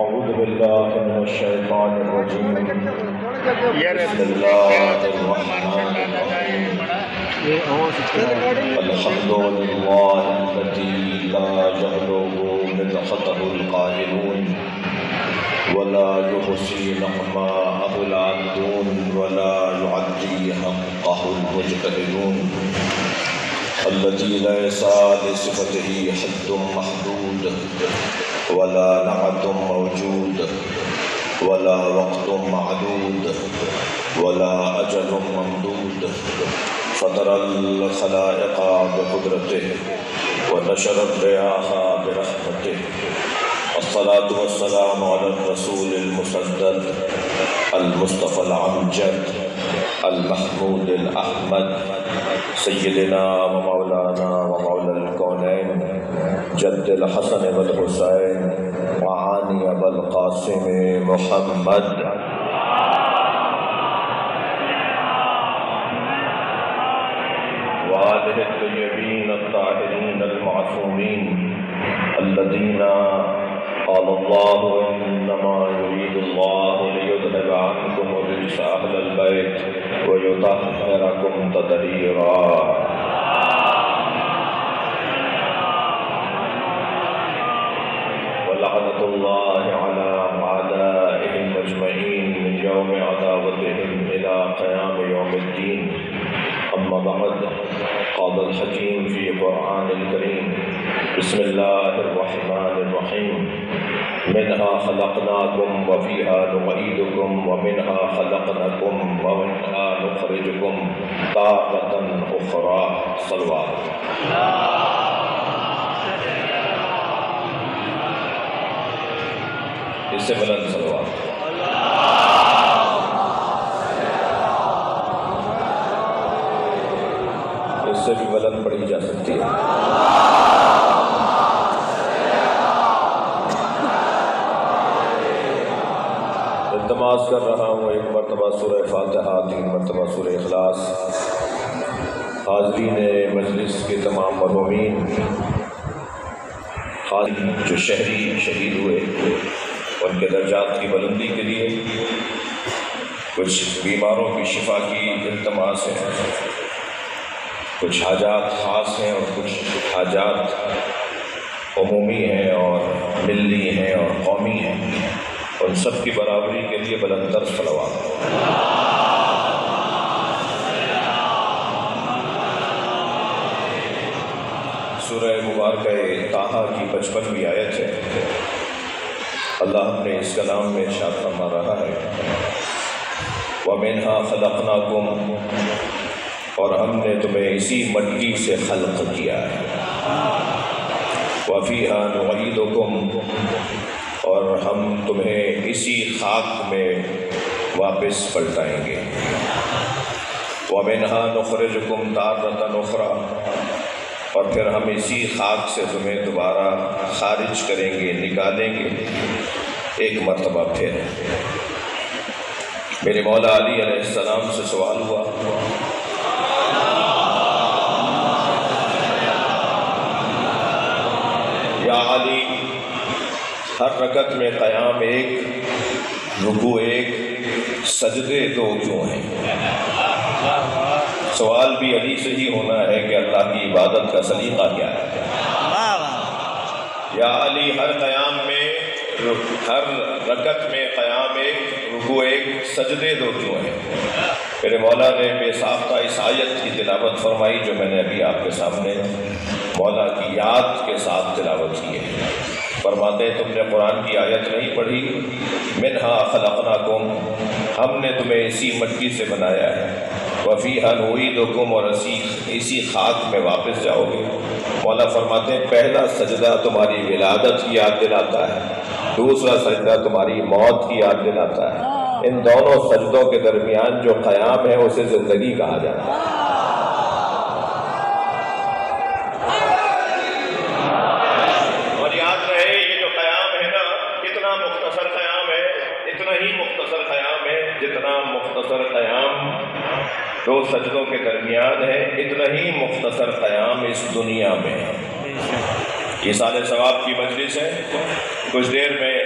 أعوذ بالله من الشيطان الرجيم بسم الله الرحمن الرحيم الحمد لله الذي لا يبلغ مدحته القائلون ولا يحصي نعماءه العادون ولا يعدي حقه المجتهدون الذي ليس لصفته حد محدود ولا نعت موجود ولا وقت معدود ولا أجل ممدود فطر الخلائق بقدرته ونشر الرياح برحمته الصلاة والسلام على الرسول المسدد المصطفى الأمجد المحمود الأحمد سيدنا ومولانا ومولى الكونين جد الحسن والحسين وعاني بالقاسم محمد وآله الطيبين الطاهرين المعصومين الذين قال الله إنما يريد الله ليذهب عنكم الرجس أهل البيت ويطهركم تطهيرا ولعنة الله على أعدائهم أجمعين من يوم عداوتهم إلى قيام يوم الدين أما بعد قال الحكيم في القرآن الكريم بسم الله الرحمن الرحيم منها خلقناكم وفيها نعيدكم ومنها خلقناكم ومنها نخرجكم تارة أخرى صلوات اس سے بلند صلوات اس سے بھی بلند پڑھی جا سکتی ہے التماس کر رہا ہوں ایک مرتبہ سورہ فاتحہ 3 مرتبہ سورہ اخلاص حاضرین مجلس کے تمام مرحومین جو شہری شہید ہوئے ان کے درجات کی بلندی کے لیے کچھ بیماروں کی شفا کی التماس ہے کچھ حاجات خاص ہیں اور کچھ حاجات عمومی ہیں اور ملی ہیں اور قومی ہیں ان سب کی برابری کے لیے بلندر صلوات سورہ مبارکہ طٰہٰ کی 55ویں آیت ہے اللہ نے اس کلام میں ارشاد فرما رہا ہے وَمِنْهَا خَلَقْنَاكُمْ اور ہم نے تمہیں اسی مٹی سے خلق کیا ہے وَفِيهَا نُعِيدُكُمْ اور ہم تمہیں اسی خاک میں واپس پلٹائیں گے وَمِنْهَا نُخْرِجُكُمْ تَارَةً أُخْرَى اور پھر ہم اسی خاک سے تمہیں دوبارہ خارج کریں گے نکالیں گے ایک مرتبہ پھر میرے مولا علی علیہ السلام سے سوال ہوا یا علی ہر رکعت میں قیام ایک رکوع ایک سجدے 2 کیوں ہیں سوال بھی علی سے ہی ہونا ہے کہ اللہ کی عبادت کا سلیقہ کیا ہے یا علی ہر رکعت میں قیام ایک رکوع ایک سجدے 2 کیوں ہیں میرے مولا نے بے ساختہ اس آیت کی تلاوت فرمائی جو میں نے ابھی آپ کے سامنے مولا کی یاد کے ساتھ تلاوت کی ہے فرماتے ہیں تم نے قرآن کی آیت نہیں پڑھی منہا خلقناکم ہم نے تمہیں اسی مٹی سے بنایا ہے وفیہا نعیدکم اور اسی خاک میں واپس جاؤ گے مولا فرماتے ہیں پہلا سجدہ تمہاری ولادت کی یاد دلاتا ہے دوسرا سجدہ تمہاری موت کی یاد دلاتا ہے ان دونوں سجدوں کے درمیان جو قیام ہے اسے زندگی کہا جاتا ہے اور یاد رہے یہ جو قیام ہے نا اتنا مختصر قیام ہے اتنا ہی مختصر قیام ہے جتنا مختصر قیام 2 سجدوں کے درمیان ہے اتنا ہی مختصر قیام اس دنیا میں ہے۔ یہ سال ثواب کی مجلس ہے، کچھ دیر میں